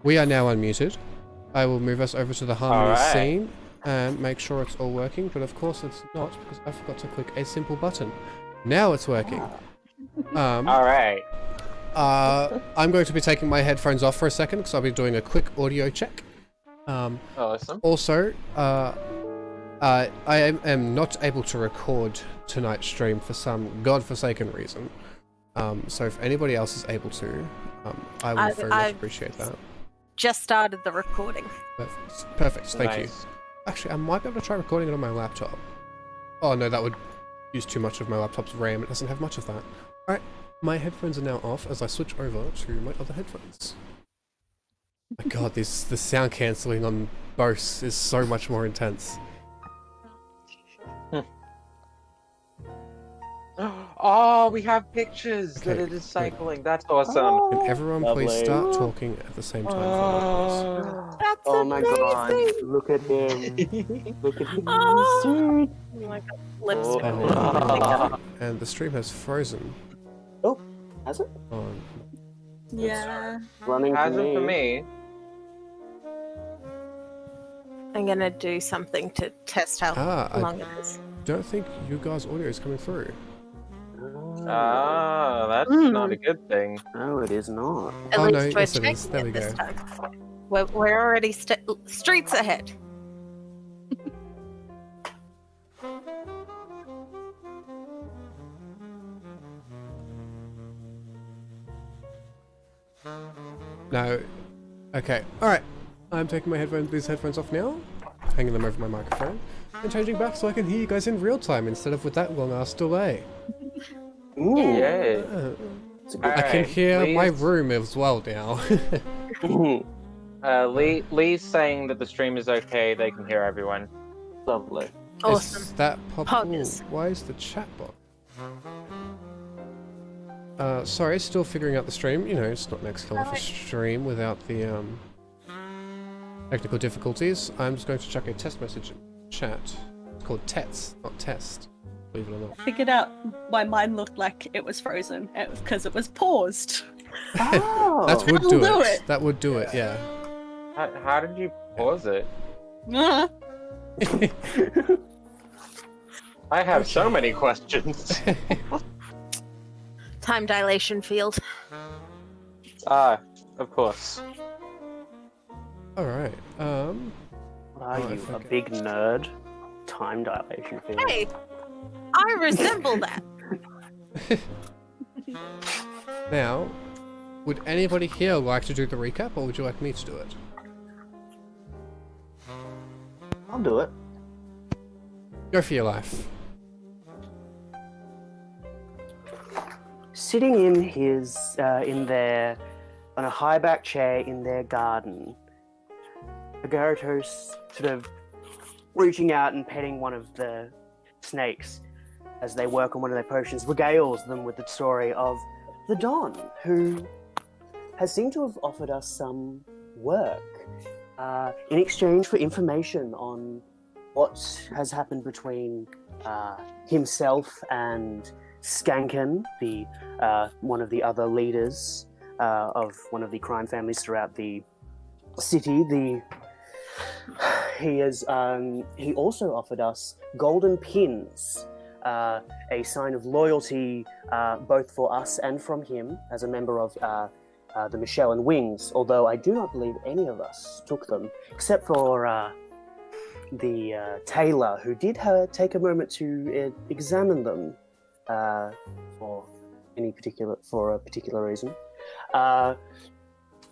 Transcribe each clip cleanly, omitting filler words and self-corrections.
We are now unmuted. I will move us over to the harmony scene and make sure it's all working, but of course it's not because I forgot to click a simple button. Now it's working. Alright. I'm going to be taking my headphones off for a second because I'll be doing a quick audio check. Awesome. Also, I am not able to record tonight's stream for some godforsaken reason. So if anybody else is able to, I would very much appreciate that. Just started the recording. Perfect. Thank you. Actually, I might be able to try recording it on my laptop. Oh no, that would use too much of my laptop's RAM. It doesn't have much of that. Alright, my headphones are now off as I switch over to my other headphones. My god, the sound cancelling on Bose is so much more intense. Oh, we have pictures that it is cycling. That's awesome. Can everyone please start talking at the same time for me, please? That's Oh my god, look at him. Look at him. Oh my god, lips. And the stream has frozen. Oh, has it? Yeah. Running Hasn't for me. I'm gonna do something to test how long it is. Don't think you guys' audio is coming through. Ah, that's not a good thing. No, it is not. At no, least we're yes it is. checking There we it this go. time. We're already streets ahead. No. Okay. Alright. I'm taking my these headphones off now, hanging them over my microphone, and changing back so I can hear you guys in real time instead of with that long ass delay. Ooh. Yay. I can hear my room as well now. Lee's saying that the stream is okay, they can hear everyone. Lovely. Awesome. Is that Poggers. Why is the chat bot? Sorry, still figuring out the stream. You know, it's not next kill off a stream without the technical difficulties. I'm just going to chuck a test message in chat. It's called TETS, not test. Believe it or not. Figured out why mine looked like it was frozen. It was because it was paused. Oh. That would do That'll do it. it. That would do it, yeah. How did you pause it? I have so many questions. Time dilation field. Of course. Alright, What are you, a big nerd? Time dilation field. Hey, I resemble that. Now, would anybody here like to do the recap, or would you like me to do it? I'll do it. Go for your life. Sitting in their, on a high back chair in their garden, Agaratos sort of reaching out and petting one of the snakes as they work on one of their potions, regales them with the story of the Don, who has seemed to have offered us some work in exchange for information on what has happened between himself and Skanken, the one of the other leaders of one of the crime families throughout the city. He also offered us golden pins, a sign of loyalty both for us and from him as a member of the Michelle and Wings. Although I do not believe any of us took them, except for the tailor, who did take a moment to examine them. For a particular reason.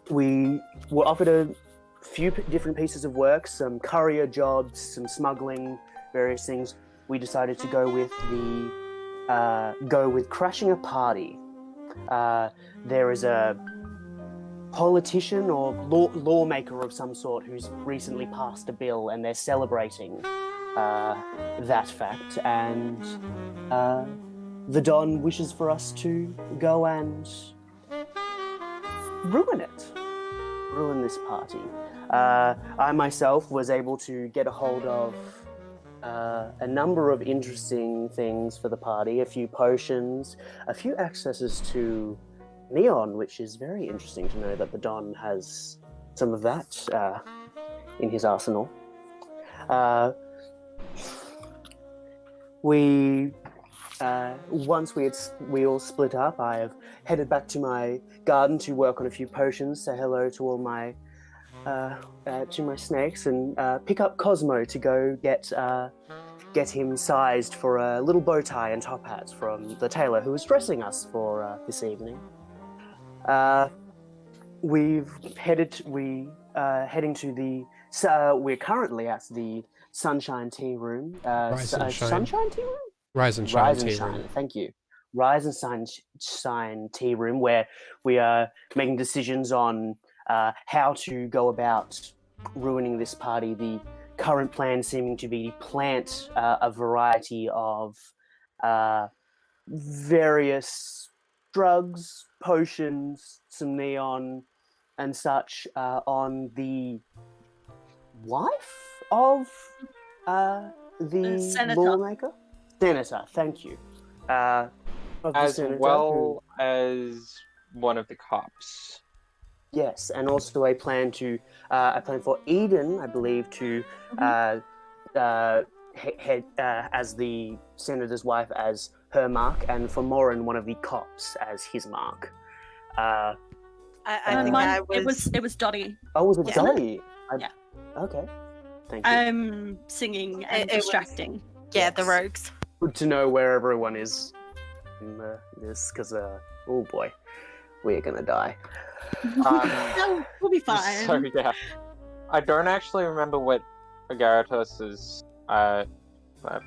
We were offered a few different pieces of work, some courier jobs, some smuggling, various things. We decided to go with crashing a party. There is a politician or lawmaker of some sort who's recently passed a bill, and they're celebrating that fact, and the Don wishes for us to go and ruin this party. I myself was able to get a hold of a number of interesting things for the party, a few potions, a few accesses to Neon, which is very interesting to know that the Don has some of that in his arsenal. Once we all split up, I have headed back to my garden to work on a few potions, say hello to all my to my snakes, and pick up Cosmo to go get him sized for a little bow tie and top hat from the tailor who was dressing us for this evening. Heading to the. We're currently at the Sunshine Tea Room. Rise and Shine. Sunshine Tea Room. Rise and Shine Rise and tea Shine. room. Thank you. Rise and Shine Tea Room, where we are making decisions on how to go about ruining this party. The current plan seeming to be plant a variety of various drugs, potions, some neon, and such on the wife of the Senator. lawmaker? Senator, thank you. Of the As senator well as one of the cops. Yes, and also a plan for Eden, I believe, to head as the senator's wife as her mark, and for Morin, one of the cops as his mark. I think I was. It was Dottie. Oh, was it Yeah. Dottie? Yeah. Okay. Thank you. Singing and It was- distracting. Yeah, the Yes. rogues. Good to know where everyone is in this, because oh boy, we're gonna die. No, we'll be fine. So yeah, I don't actually remember what Agaratos's that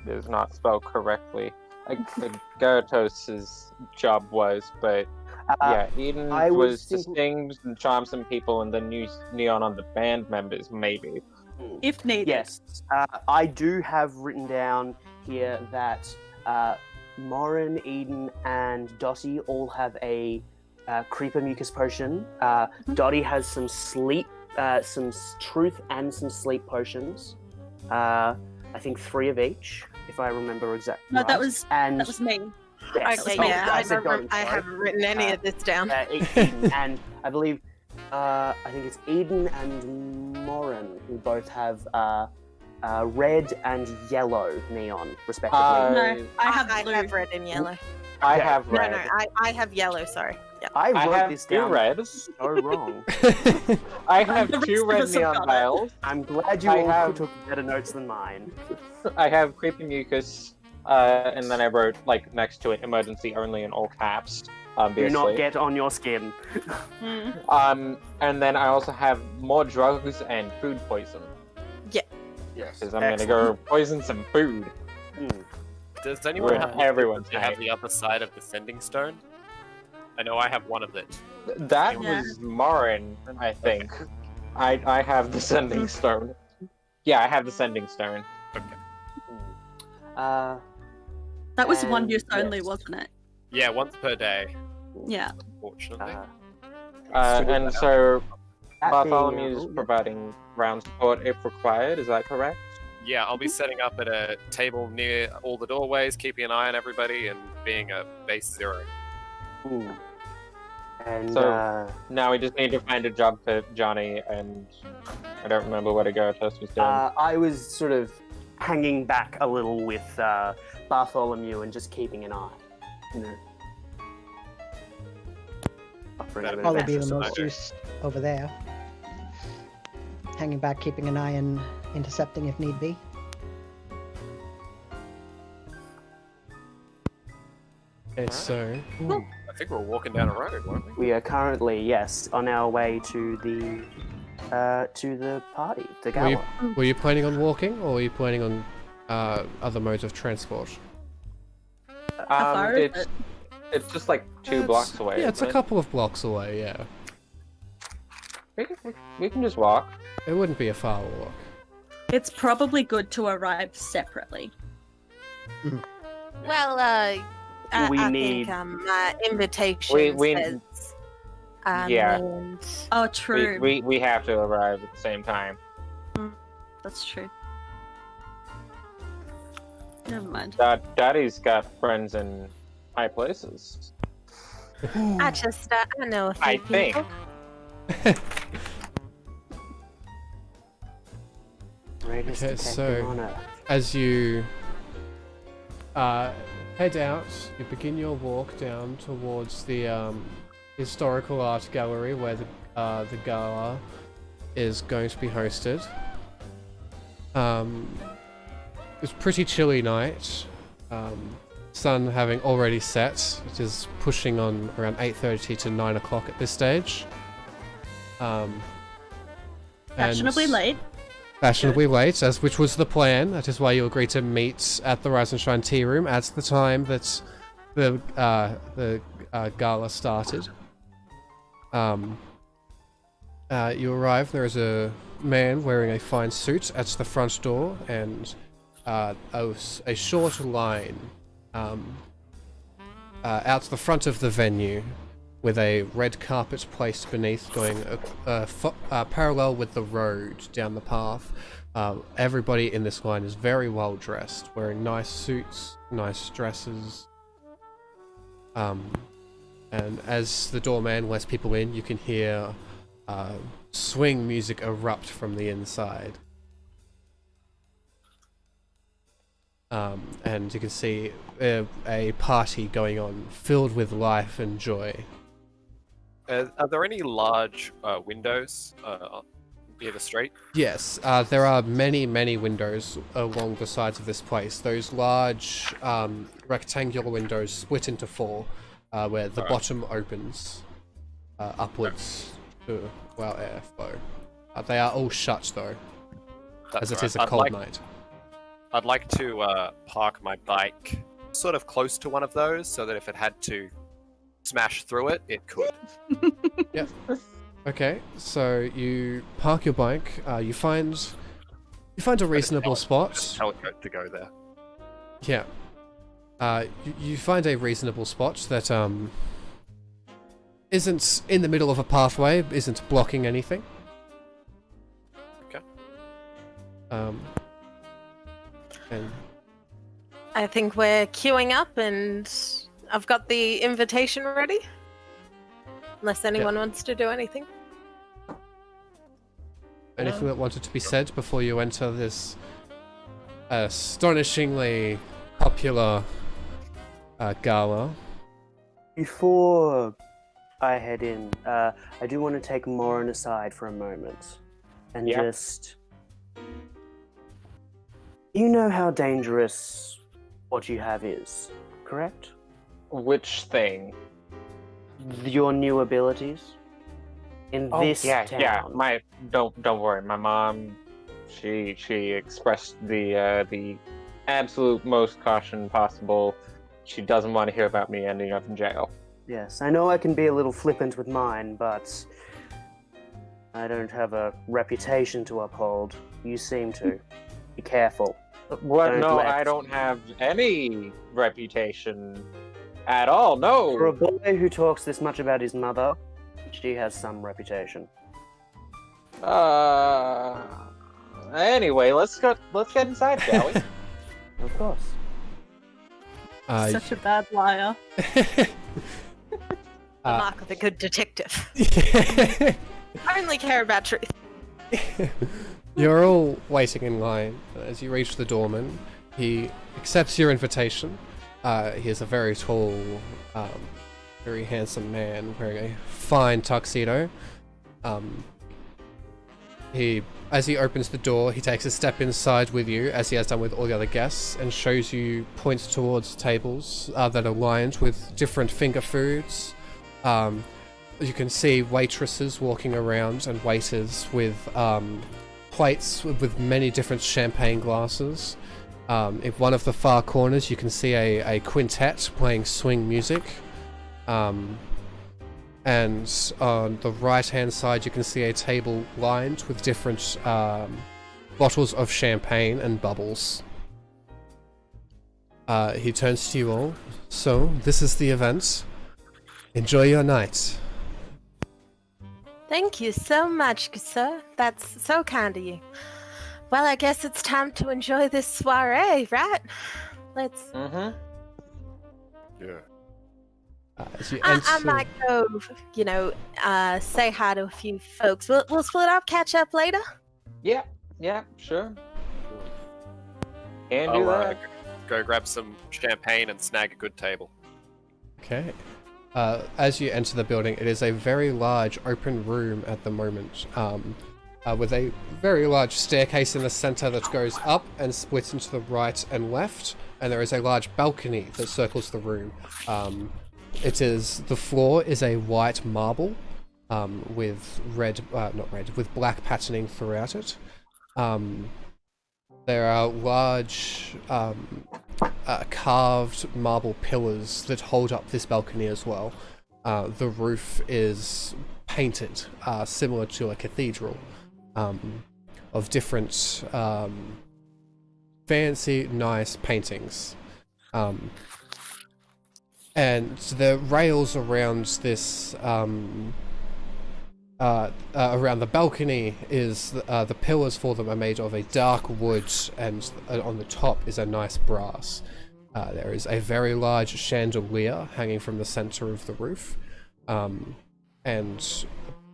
is not spelled correctly. Agaratos's job was, but yeah, Eden I was was to sing and charm some people, and then use neon on the band members, maybe. If needed. Yes, I do have written down here that Morin, Eden, and Dottie all have a creeper mucus potion. Dottie has some sleep, some truth, and some sleep potions. I think 3 of each, if I remember exactly. No, right. that was me. Yes. Okay, Oh, yeah, I said Dottie, I sorry. haven't written any of this down. Eden, and I believe I think it's Eden and Morin who both have red and yellow neon, respectively. No, I have I blue. have red and yellow. I Okay. have red. No, I have yellow. Sorry. Yeah. I I wrote have this 2 down reds. so wrong. I have The rest 2 of red us have neon got it. vials. I'm glad you I all have- took better notes than mine. I have creepy mucus, and then I wrote like next to it "emergency only" in all caps. Do Obviously. not get on your skin. And then I also have more drugs and food poison. Yes. Because I'm gonna go poison some food. Does anyone We're have everyone's to have night. the other side of the sending stone? I know I have one of it. That Yeah. was Marin, I think. I have the sending stone. Yeah, I have the sending stone. Uh, That was one And- use only, yes. wasn't it? Yeah, once per day, Yeah. unfortunately. And so that Bartholomew being, is providing ground support if required. Is that correct? Yeah, I'll be setting up at a table near all the doorways, keeping an eye on everybody, and being a base 0. And So- Now we just need to find a job for Johnny, and I don't remember what Agaratos was doing. I was sort of hanging back a little with Bartholomew and just keeping an eye. You know. Offering a bit of Probably be the That's most okay. use over there. Hanging back, keeping an eye, and intercepting if need be. Okay, so I think we're walking down a road, weren't we? We are currently, yes, on our way to the party, the were you, gala. were you planning on walking, or were you planning on other modes of transport? How far is it? It's just like 2 It's- blocks away. Yeah, it's a isn't it? couple of blocks away. Yeah, We can just walk. it wouldn't be a far walk. It's probably good to arrive separately. Well, We I need- think my invitation We- says. Yeah. And Oh, true. We have to arrive at the same time. That's true. Never mind. Daddy's got friends in high places. I just I know a few I think. people. Greatest Okay, detective so- on Earth. As you head out, you begin your walk down towards the historical art gallery where the gala is going to be hosted. It's a pretty chilly night. Sun having already set. It is pushing on around 8:30 to 9 o'clock at this stage. Fashionably late. Fashionably late, which was the plan. That is why you agreed to meet at the Rise and Shine Tea Room at the time that the gala started. You arrive. There is a man wearing a fine suit at the front door, and a short line out the front of the venue, with a red carpet placed beneath, going parallel with the road down the path. Everybody in this line is very well dressed, wearing nice suits, nice dresses. And as the doorman lets people in, you can hear swing music erupt from the inside. And you can see a party going on, filled with life and joy. Are there any large windows near the street? Yes, there are many, many windows along the sides of this place. Those large rectangular windows split into four, where the bottom opens upwards to allow airflow. They are all shut though, as it is a cold night. I'd like to park my bike sort of close to one of those, so that if it had to smash through it, it could. Yep. Okay, so you park your bike. You find a reasonable spot. Tell it to go there. Yeah. You find a reasonable spot that isn't in the middle of a pathway, isn't blocking anything. Okay. And I think we're queuing up, and I've got the invitation ready. Unless anyone wants to do anything. anything that wanted to be said before you enter this astonishingly popular gala? Before I head in, I do want to take Morin aside for a moment and just... You know how dangerous what you have is, correct? Which thing? Your new abilities in this town. Yeah. Don't worry. My mom, she expressed the absolute most caution possible. She doesn't want to hear about me ending up in jail. Yes, I know I can be a little flippant with mine, but I don't have a reputation to uphold. You seem to. Be careful. What? No, I don't have any reputation at all. No. For a boy who talks this much about his mother, she has some reputation. Anyway, let's get inside, shall we? Of course. Such a bad liar. The mark of a good detective. I only care about truth. You're all waiting in line. As you reach the doorman, he accepts your invitation. He is a very tall, very handsome man wearing a fine tuxedo. As he opens the door, he takes a step inside with you, as he has done with all the other guests, and points towards tables that are lined with different finger foods. You can see waitresses walking around and waiters with plates with many different champagne glasses. In one of the far corners, you can see a quintet playing swing music. And on the right-hand side, you can see a table lined with different bottles of champagne and bubbles. He turns to you all. So, this is the event. Enjoy your night. Thank you so much, sir. That's so kind of you. Well, I guess it's time to enjoy this soiree, right? Let's... Mm-hmm. Yeah. As you I enter... might go, say hi to a few folks. We'll split up, catch up later. Yeah, sure. Can do that. Go grab some champagne and snag a good table. Okay. As you enter the building, it is a very large open room at the moment, with a very large staircase in the center that goes up and splits into the right and left, and there is a large balcony that circles the room. The floor is a white marble, with with black patterning throughout it. There are large carved marble pillars that hold up this balcony as well. The roof is painted, similar to a cathedral, of different fancy, nice paintings. And the rails around this around the balcony is the pillars for them are made of a dark wood, and on the top is a nice brass. There is a very large chandelier hanging from the center of the roof, and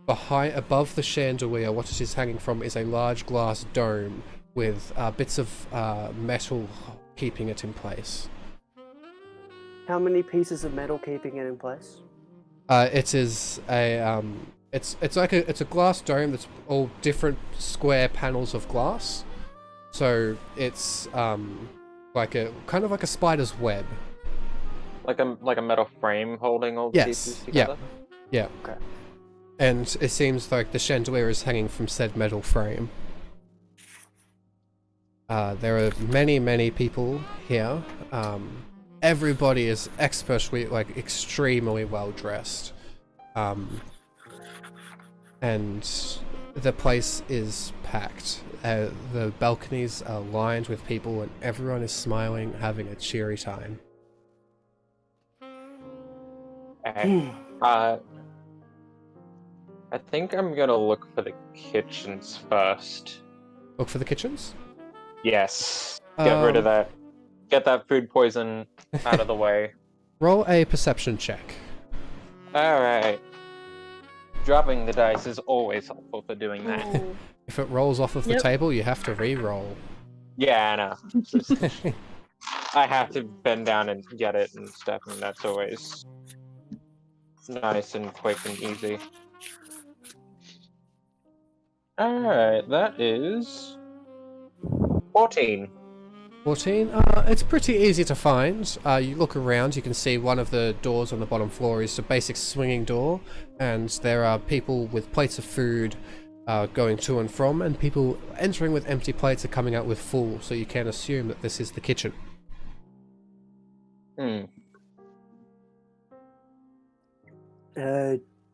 above the chandelier, what it is hanging from is a large glass dome with bits of metal keeping it in place. How many pieces of metal keeping it in place? It is a it's a glass dome that's all different square panels of glass. So it's like a kind of like a spider's web. Like a metal frame holding all the pieces together? Yeah. Okay. And it seems like the chandelier is hanging from said metal frame. There are many people here. Everybody is extremely well dressed. And the place is packed. The balconies are lined with people and everyone is smiling, having a cheery time. Okay. I think I'm gonna look for the kitchens first. Look for the kitchens? Yes. Get rid of that. Get that food poison out of the way. Roll a perception check. Alright. Dropping the dice is always helpful for doing that. If it rolls off of the Yep. table, you have to re-roll. Yeah, I know. I have to bend down and get it and stuff, and that's always nice and quick and easy. Alright, that is 14. 14? It's pretty easy to find. You look around, you can see one of the doors on the bottom floor is a basic swinging door, and there are people with plates of food going to and from, and people entering with empty plates are coming out with full, so you can assume that this is the kitchen.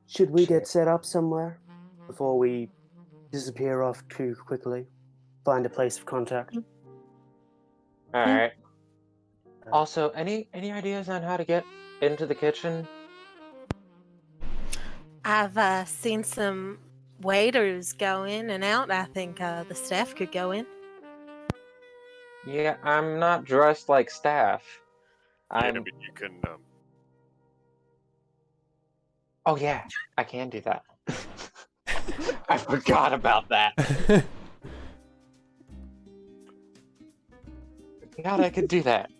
Should we get set up somewhere before we disappear off too quickly? Find a place of contact. Alright. Also, any ideas on how to get into the kitchen? I've seen some waiters go in and out. I think the staff could go in. Yeah, I'm not dressed like staff. Yeah, but you can. Oh yeah, I can do that. I forgot about that. God, I could do that.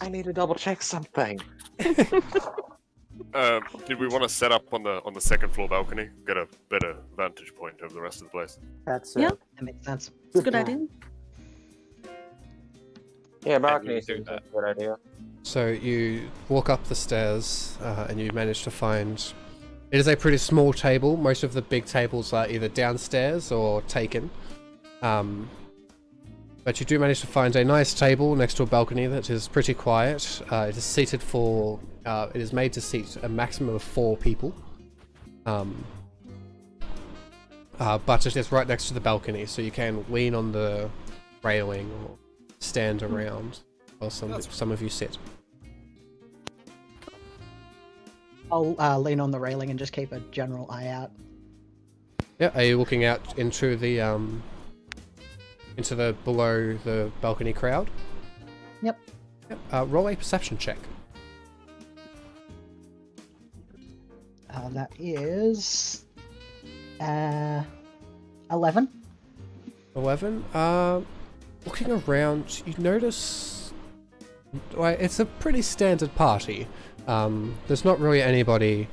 I need to double check something. Did we want to set up on the second floor balcony? Get a better vantage point over the rest of the place. That's Yeah. That makes sense. It's a good idea. Yeah, balcony do seems like that. a good idea. So you walk up the stairs, and you manage to find... It is a pretty small table. Most of the big tables are either downstairs or taken. But you do manage to find a nice table next to a balcony that is pretty quiet. It is seated for... it is made to seat a maximum of 4 people. But it is right next to the balcony, so you can lean on the railing or stand around while some of you sit. I'll lean on the railing and just keep a general eye out. Yeah, are you looking out into the below the balcony crowd? Yep. Roll a perception check. That is 11. 11. looking around, you notice, well, it's a pretty standard party. There's not really anybody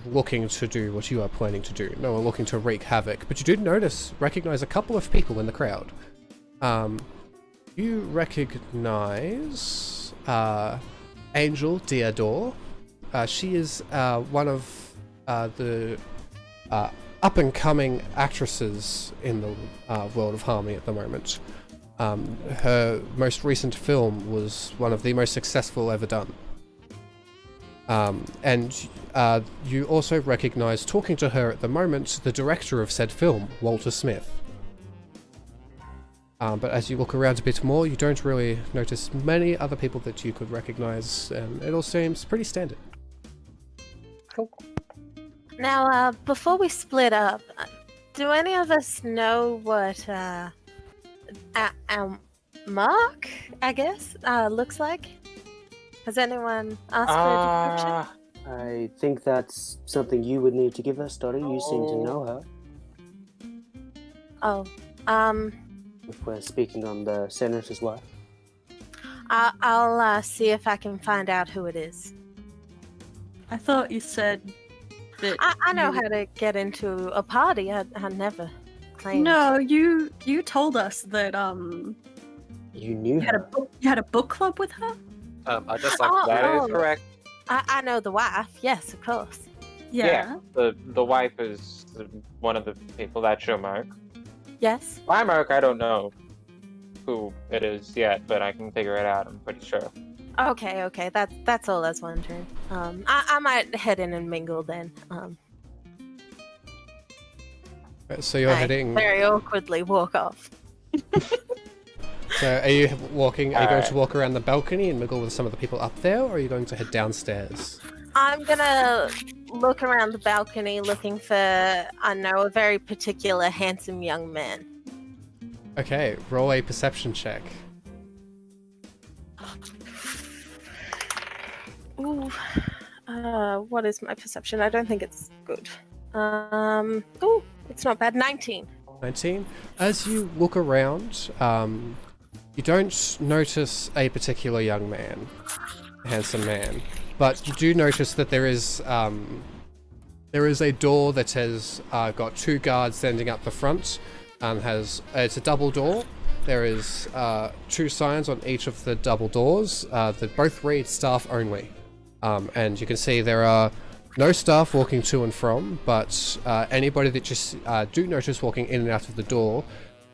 looking to do what you are planning to do. No one looking to wreak havoc, but you do recognize a couple of people in the crowd. You recognize Angel Diador. She is one of the up-and-coming actresses in the world of Harmony at the moment. Her most recent film was one of the most successful ever done. And you also recognize, talking to her at the moment, the director of said film, Walter Smith. But as you look around a bit more, you don't really notice many other people that you could recognize, and it all seems pretty standard. Cool. Now, before we split up, do any of us know what our mark, I guess, looks like? Has anyone asked for a description? I think that's something you would need to give us, Dottie. You seem to know her. Oh, If we're speaking on the senator's wife. I'll see if I can find out who it is. I thought you said that. I know you- how to get into a party. I never claimed. No, you told us that You knew you had her. a book club with her. I just like Oh, That is oh. correct. I know the wife. Yes, of course. Yeah. The wife is one of the people that you mark. Yes. I mark, I don't know who it is yet, but I can figure it out, I'm pretty sure. Okay. That's all I was wondering. I might head in and mingle then. So you're I heading. very awkwardly walk off. So are you walking? Are you going to Alright. walk around the balcony and mingle with some of the people up there, or are you going to head downstairs? I'm gonna look around the balcony looking for, I know, a very particular handsome young man. Okay, roll a perception check. Ooh. What is my perception? I don't think it's good. Ooh, it's not bad. 19. 19. As you look around, you don't notice a particular young man, handsome man, but you do notice that there is a door that has got two guards standing up the front, and it's a double door. There is two signs on each of the double doors that both read staff only, and you can see there are no staff walking to and from, but anybody that you do notice walking in and out of the door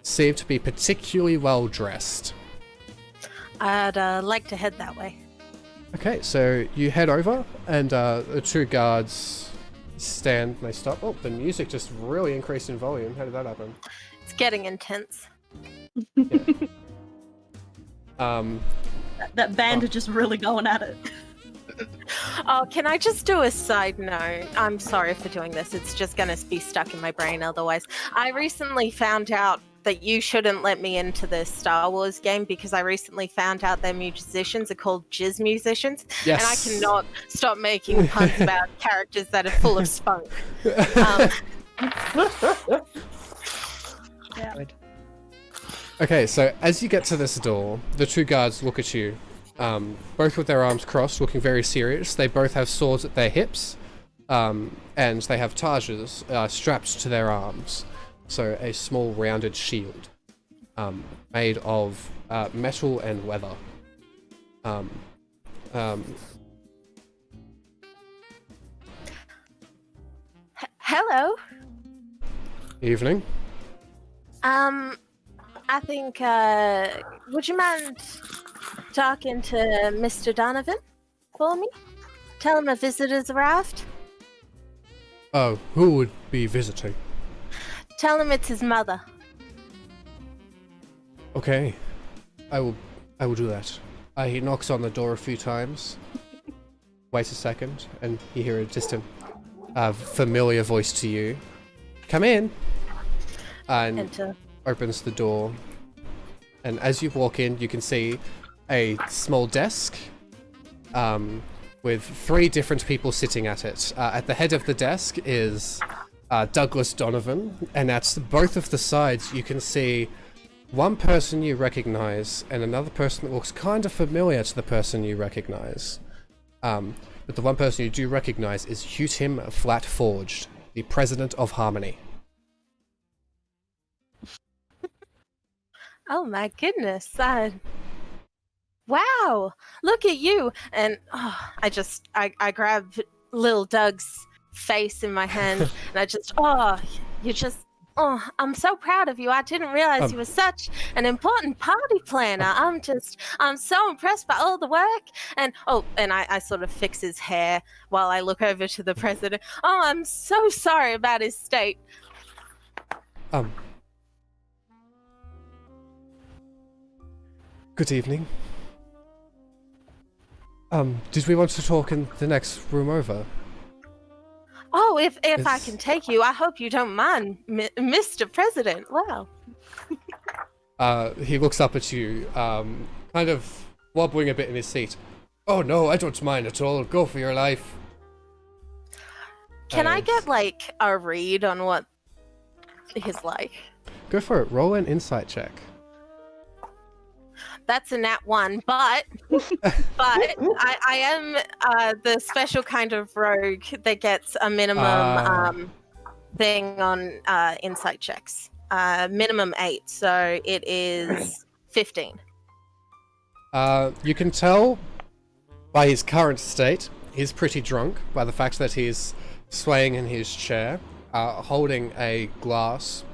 seem to be particularly well dressed. I'd like to head that way. Okay, so you head over, and the two guards stand. They stop. Oh, the music just really increased in volume. How did that happen? It's getting intense. That band are just really going at it. Oh, can I just do a side note? I'm sorry for doing this. It's just going to be stuck in my brain otherwise. I recently found out that you shouldn't let me into the Star Wars game because I recently found out their musicians are called jizz musicians. Yes. And I cannot stop making puns about characters that are full of spunk. Yeah. Good. Okay, so as you get to this door, the two guards look at you, both with their arms crossed, looking very serious. They both have swords at their hips, and they have tajas strapped to their arms. So a small rounded shield, made of metal and leather. Hello. Evening. I think, would you mind talking to Mr. Donovan for me? Tell him a visitor's arrived. Oh, who would be visiting? Tell him it's his mother. Okay, I will do that. He knocks on the door a few times. Wait a second, and you hear a distant, familiar voice to you. Come in. And Enter. opens the door. And as you walk in, you can see a small desk, with 3 different people sitting at it. At the head of the desk is Douglas Donovan, and at both of the sides you can see one person you recognize and another person that looks kind of familiar to the person you recognize. But the one person you do recognize is Hutim Flatforged, the president of Harmony. Oh my goodness. Wow, look at you. And I grab little Doug's face in my hand and I'm so proud of you. I didn't realize you were such an important party planner. I'm so impressed by all the work. And I sort of fix his hair while I look over to the president. Oh, I'm so sorry about his state. Good evening. Did we want to talk in the next room over? Oh, if I can take you, I hope you don't mind, Mr. President. Wow. He looks up at you, kind of wobbling a bit in his seat. Oh no, I don't mind at all. Go for your life. Can I get, like, a read on what he's like? Go for it. Roll an insight check. That's a nat 1, but I am the special kind of rogue that gets a minimum thing on insight checks. Minimum 8, so it is 15. You can tell by his current state, he's pretty drunk, by the fact that he's swaying in his chair, holding a glass,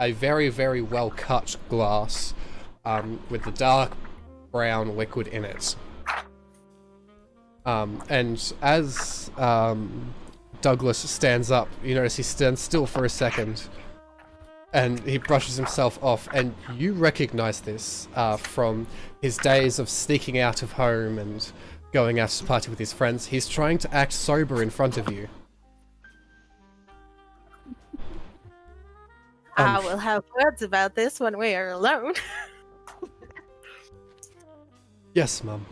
a very, very well-cut glass, with the dark brown liquid in it. And as Douglas stands up, you notice he stands still for a second, and he brushes himself off, and you recognize this from his days of sneaking out of home and going out to party with his friends. He's trying to act sober in front of you. I will have words about this when we are alone. Yes, Mum.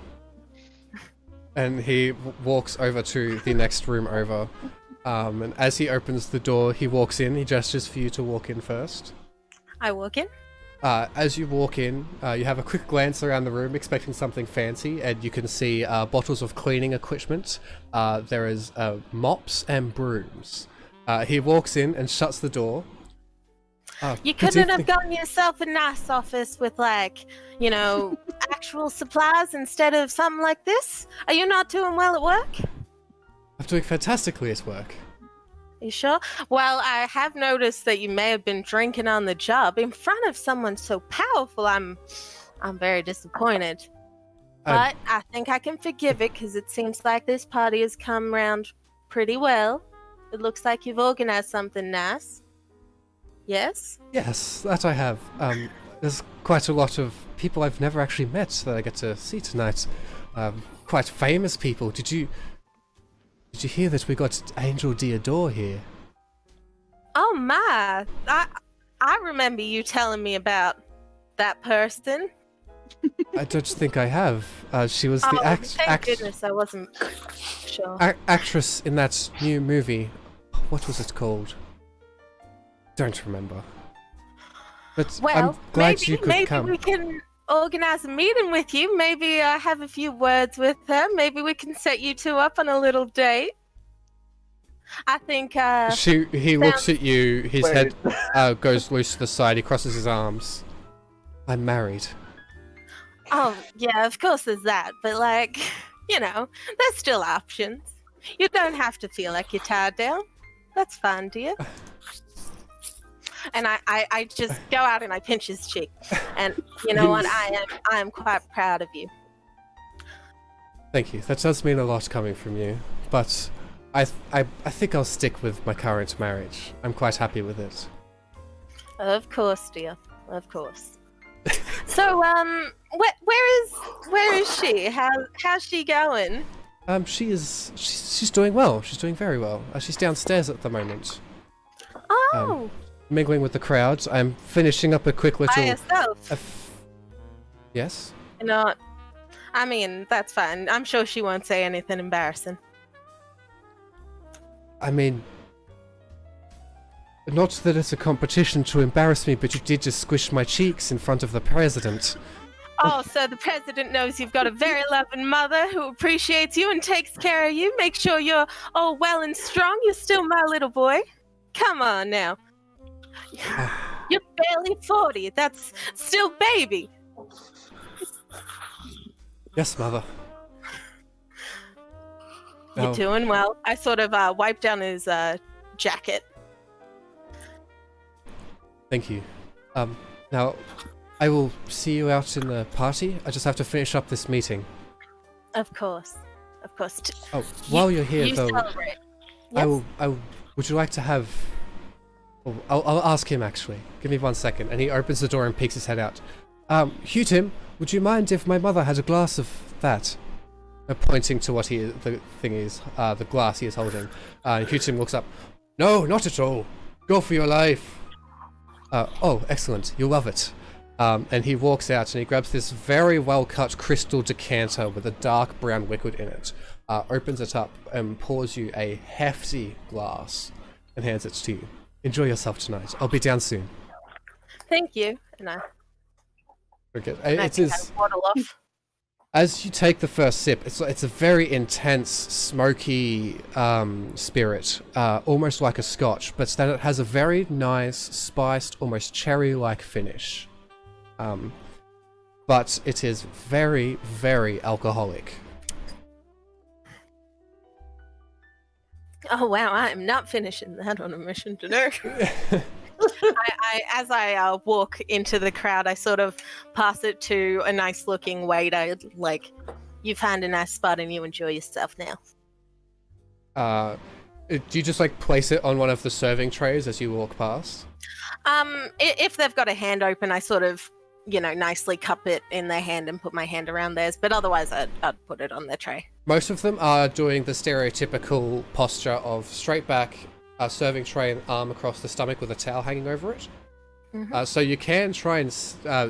And he walks over to the next room over. And as he opens the door, he walks in. He gestures for you to walk in first. I walk in. As you walk in, you have a quick glance around the room, expecting something fancy, and you can see bottles of cleaning equipment. There is mops and brooms. He walks in and shuts the door. You couldn't have gotten yourself a nice office with, like, you know, actual supplies instead of something like this? Are you not doing well at work? I'm doing fantastically at work. You sure? Well, I have noticed that you may have been drinking on the job in front of someone so powerful. I'm very disappointed. But I think I can forgive it because it seems like this party has come round pretty well. It looks like you've organized something nice. Yes? Yes, that I have. There's quite a lot of people I've never actually met that I get to see tonight. Quite famous people. Did you hear that we got Angel Diodore here? Oh my! I remember you telling me about that person. I don't think I have. She was the thank goodness I wasn't sure. Actress in that new movie. What was it called? Don't remember. But Well, I'm glad you could come. Maybe we can organize a meeting with you. Maybe have a few words with her. Maybe we can set you two up on a little date. I think. He looks at you. His head goes loose to the side. He crosses his arms. I'm married. Oh yeah, of course there's that. But like, you know, there's still options. You don't have to feel like you're tied down. That's fine, dear. And I just go out and I pinch his cheek. And you know what? I am quite proud of you. Thank you. That does mean a lot coming from you. But I think I'll stick with my current marriage. I'm quite happy with it. Of course, dear. Of course. So, where is she? How's she going? She's doing well. She's doing very well. She's downstairs at the moment. Oh. Mingling with the crowds. I'm finishing up a quick little. By yourself. Yes. No, I mean that's fine. I'm sure she won't say anything embarrassing. I mean, Not that it's a competition to embarrass me, but you did just squish my cheeks in front of the president. Oh, so the president knows you've got a very loving mother who appreciates you and takes care of you. Make sure you're all well and strong. You're still my little boy. Come on now. You're barely 40. That's still baby. Yes, mother. You're Now, doing well. I sort of wipe down his jacket. thank you. Now, I will see you out in the party. I just have to finish up this meeting. Of course. Of course. Oh, while you're here, You though, celebrate. I Yes? will. Would you like to have? Oh, I'll ask him actually. Give me 1 second. And he opens the door and peeks his head out. Hugh Tim, would you mind if my mother had a glass of that? Pointing to what the thing is, the glass he is holding. Hugh Tim looks up. No, not at all. Go for your life. Oh, excellent. You'll love it. And he walks out and he grabs this very well cut crystal decanter with a dark brown liquid in it, opens it up and pours you a hefty glass and hands it to you. Enjoy yourself tonight. I'll be down soon. Thank you. And Okay. I It think is, I waddle off. as you take the first sip, it's a very intense, smoky spirit, almost like a scotch, but then it has a very nice, spiced, almost cherry-like finish. But it is very, very alcoholic. Oh wow, I am not finishing that on a mission to know. As I walk into the crowd, I sort of pass it to a nice looking waiter, like, you found a nice spot and you enjoy yourself now. Do you just like place it on one of the serving trays as you walk past? If they've got a hand open, I sort of, nicely cup it in their hand and put my hand around theirs, but otherwise I'd put it on their tray. Most of them are doing the stereotypical posture of straight back, serving tray and arm across the stomach with a towel hanging over it. Mhm. So you can try and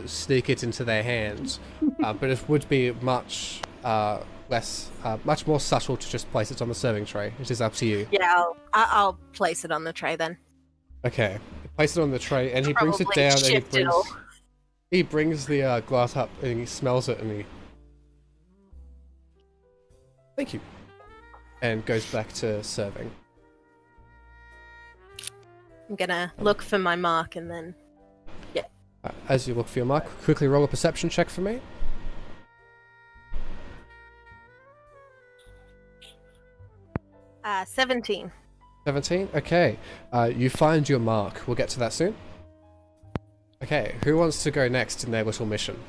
sneak it into their hands, but it would be much much more subtle to just place it on the serving tray. It is up to you. Yeah, I'll place it on the tray then. Okay, place it on the tray, and he brings it Probably down, and shift it all. he brings the glass up, and he smells it, and he thank you, and goes back to serving. I'm gonna look for my mark and then... As you look for your mark, quickly roll a perception check for me. Uh, 17. 17? Okay. You find your mark. We'll get to that soon. Okay, who wants to go next in their little mission?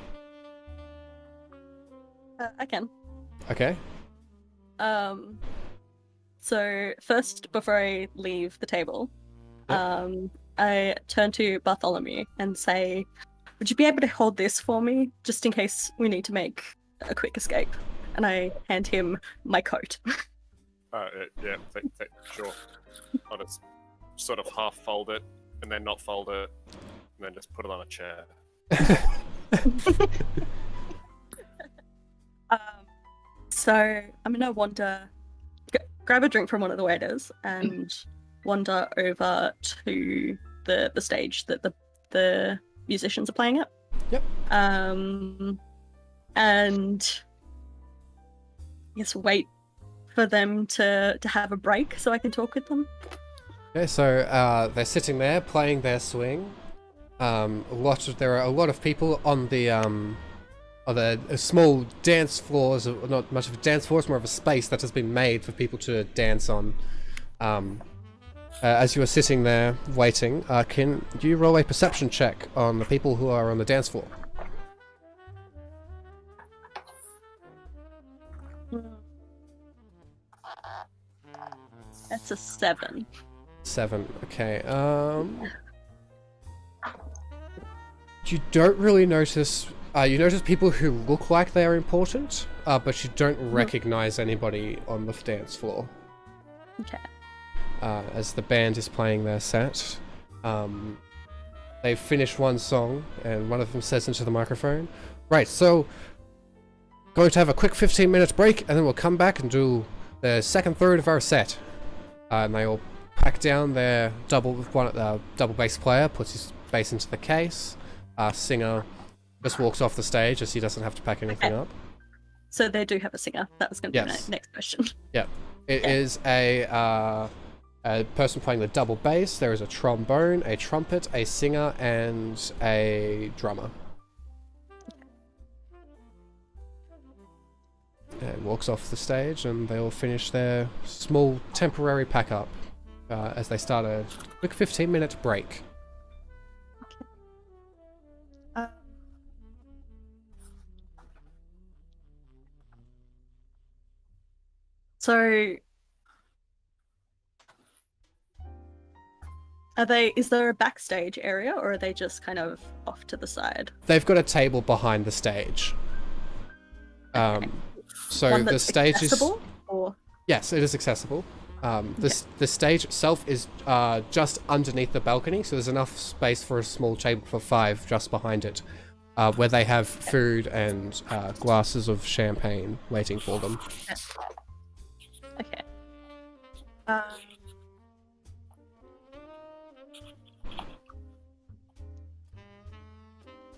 I can. Okay. So first, before I leave the table, Yeah. I turn to Bartholomew and say, "Would you be able to hold this for me, just in case we need to make a quick escape?" And I hand him my coat. Yeah, sure. I'll just sort of half fold it, and then not fold it, and then just put it on a chair. So I'm gonna wander, grab a drink from one of the waiters, and wander over to the stage that the musicians are playing at. Yep. And I guess wait for them to have a break so I can talk with them. Okay, so they're sitting there playing their swing. There are a lot of people on the small dance floors. Not much of a dance floor; it's more of a space that has been made for people to dance on. As you are sitting there waiting, can you roll a perception check on the people who are on the dance floor? That's a 7. 7. Okay. You don't really notice. You notice people who look like they are important, but you don't recognize anybody on the dance floor. Okay. As the band is playing their set, they've finished one song, and one of them says into the microphone, "Right, so going to have a quick 15 minutes break, and then we'll come back and do the second third of our set." And they all pack down their double bass player, puts his bass into the case. Singer just walks off the stage as he doesn't have to pack anything up. So they do have a singer. That was going to be my Yes. next question. Yep. It is a person playing the double bass. There is a trombone, a trumpet, a singer, and a drummer. And walks off the stage, and they all finish their small temporary pack up as they start a quick 15-minute break. So, is there a backstage area, or are they just kind of off to the side? They've got a table behind the stage. So One the that's stage accessible, is... or Yes, it is accessible. The stage itself is just underneath the balcony, so there's enough space for a small table for 5 just behind it, where they have food and glasses of champagne waiting for them. okay.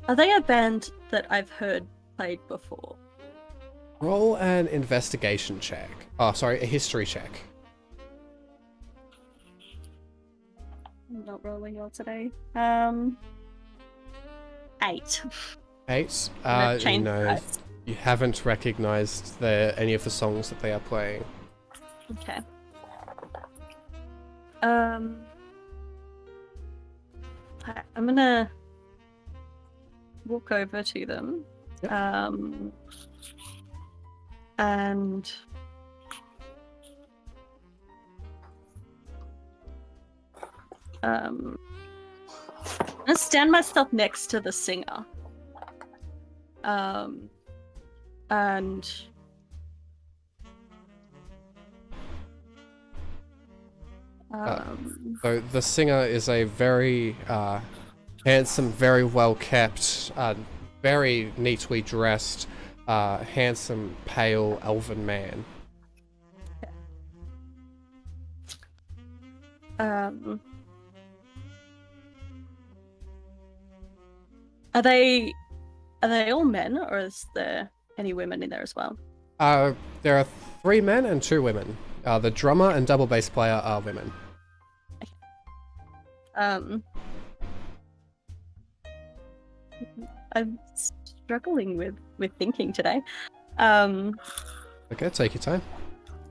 Are they a band that I've heard played before? Roll an investigation check. Oh, sorry, a history check. I'm not rolling well today. 8. 8. I've changed No, dice. you haven't recognized any of the songs that they are playing. Okay. I'm gonna walk over to them. Yep. And I'm gonna stand myself next to the singer. And So the singer is a very handsome, very well kept, very neatly dressed, handsome, pale, elven man. Are they all men, or is there any women in there as well? There are 3 men and 2 women. The drummer and double bass player are women. I'm struggling with thinking today. Okay, take your time.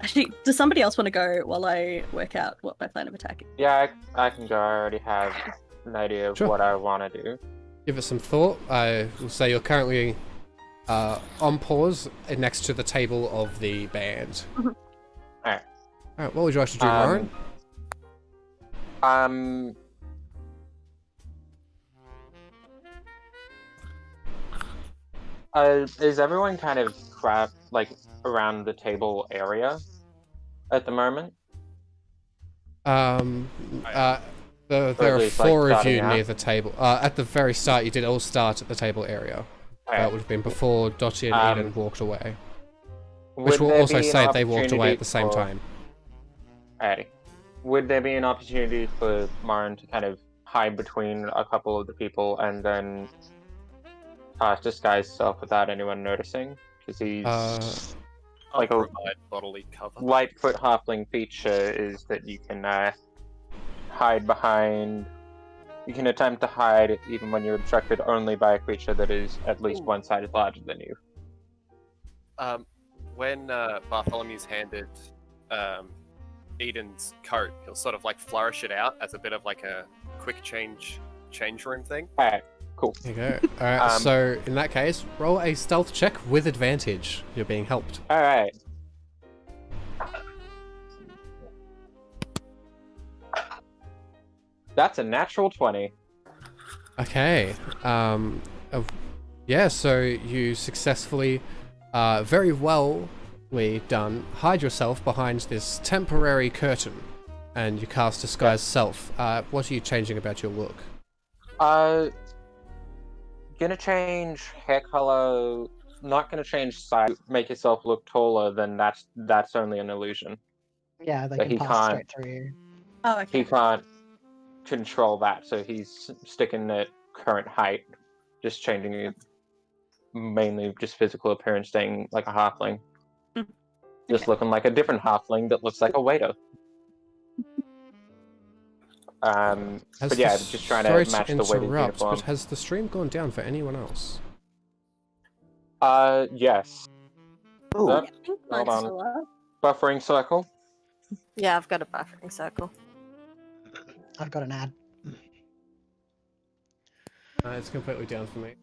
Actually, does somebody else want to go while I work out what my plan of attack is? Yeah, I can go. I already have an idea of Sure. what I want to do. Give it some thought. I will say you're currently on pause next to the table of the band. Alright. Alright, what would you like to do, Lauren? Is everyone kind of crap like around the table area at the moment? There are least, 4 of starting you out? near the table. At the very start, you did all start at the table area. That would have been before Dottie and Eden walked away. Which will also say they walked away at the same time. Alrighty. Would there be an opportunity for Marin to kind of hide between a couple of the people and then disguise himself without anyone noticing? Because he's like a provide bodily cover. Lightfoot halfling feature is that you can hide behind. You can attempt to hide even when you're obstructed only by a creature that is at least one side larger than you. When Bartholomew's handed Eden's coat, he'll sort of like flourish it out as a bit of like a quick change room thing. Alright, cool. There you go. Alright, so in that case, roll a stealth check with advantage. You're being helped. Alright. That's a natural 20. Okay. Yeah, so you successfully, very well done, hide yourself behind this temporary curtain, and you cast Disguise Self. What are you changing about your look? Gonna change hair color. Not gonna change size. Make yourself look taller. Then that's only an illusion. Yeah, they But he can pass can't. straight through you. Oh, he okay. can't control that, so he's sticking at current height, just changing it mainly just physical appearance, staying like a halfling. Mm, Just okay. looking like a different halfling that looks like a waiter. But yeah, just trying to match the waiter's interrupt, uniform. but has the stream gone down for anyone else? Yes. Ooh, Oh, I think hold mine's on. still up. Buffering circle. Yeah, I've got a buffering circle. I've got an ad. It's completely down for me.